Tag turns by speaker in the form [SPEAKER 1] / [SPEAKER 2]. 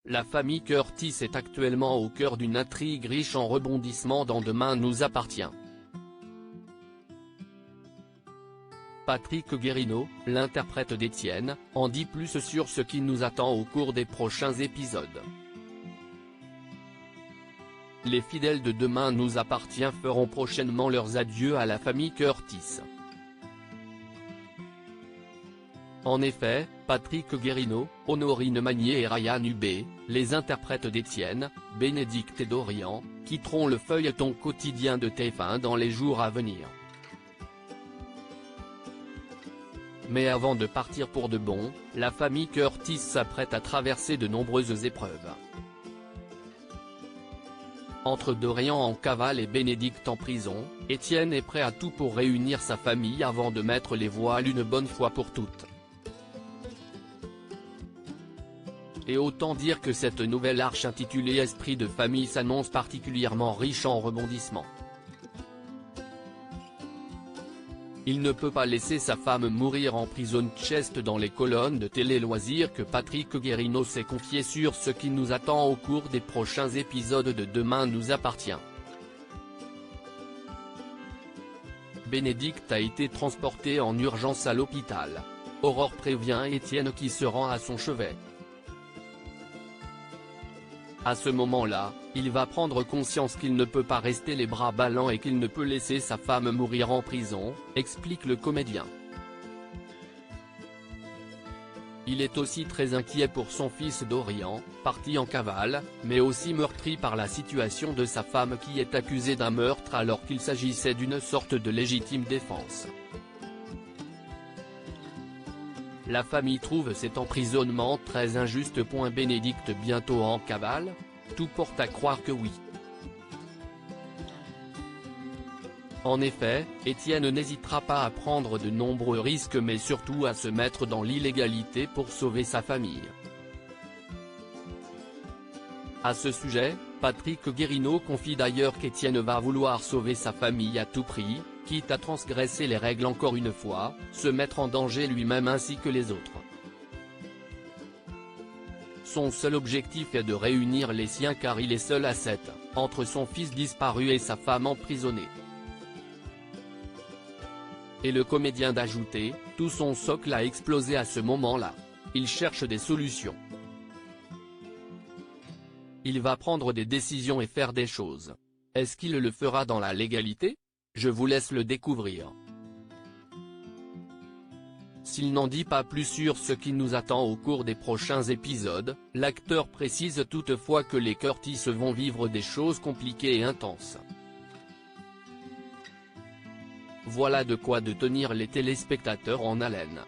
[SPEAKER 1] La famille Curtis est actuellement au cœur d'une intrigue riche en rebondissements dans Demain nous appartient. Patrick Guérino, l'interprète d'Étienne, en dit plus sur ce qui nous attend au cours des prochains épisodes. Les fidèles de Demain nous appartient feront prochainement leurs adieux à la famille Curtis. En effet, Patrick Guérino, Honorine Magnier et Ryan Hubé, les interprètes d'Étienne, Bénédicte et Dorian, quitteront le feuilleton quotidien de TF1 dans les jours à venir. Mais avant de partir pour de bon, la famille Curtis s'apprête à traverser de nombreuses épreuves. Entre Dorian en cavale et Bénédicte en prison, Étienne est prêt à tout pour réunir sa famille avant de mettre les voiles une bonne fois pour toutes. Et autant dire que cette nouvelle arche intitulée Esprit de famille s'annonce particulièrement riche en rebondissements. Il ne peut pas laisser sa femme mourir en prison. Chest dans les colonnes de Télé Loisirs que Patrick Guérino s'est confié sur ce qui nous attend au cours des prochains épisodes de Demain nous appartient. Bénédicte a été transportée en urgence à l'hôpital. Aurore prévient Étienne qui se rend à son chevet. À ce moment-là, il va prendre conscience qu'il ne peut pas rester les bras ballants et qu'il ne peut laisser sa femme mourir en prison, explique le comédien. Il est aussi très inquiet pour son fils Dorian, parti en cavale, mais aussi meurtri par la situation de sa femme qui est accusée d'un meurtre alors qu'il s'agissait d'une sorte de légitime défense. La famille trouve cet emprisonnement très injuste. Bénédicte bientôt en cavale? Tout porte à croire que oui. En effet, Étienne n'hésitera pas à prendre de nombreux risques mais surtout à se mettre dans l'illégalité pour sauver sa famille. À ce sujet, Patrick Guérino confie d'ailleurs qu'Étienne va vouloir sauver sa famille à tout prix, quitte à transgresser les règles encore une fois, se mettre en danger lui-même ainsi que les autres. Son seul objectif est de réunir les siens car il est seul à 7, entre son fils disparu et sa femme emprisonnée. Et le comédien d'ajouter, tout son socle a explosé à ce moment-là. Il cherche des solutions. Il va prendre des décisions et faire des choses. Est-ce qu'il le fera dans la légalité? Je vous laisse le découvrir. S'il n'en dit pas plus sur ce qui nous attend au cours des prochains épisodes, l'acteur précise toutefois que les Curtis vont vivre des choses compliquées et intenses. Voilà de quoi de tenir les téléspectateurs en haleine.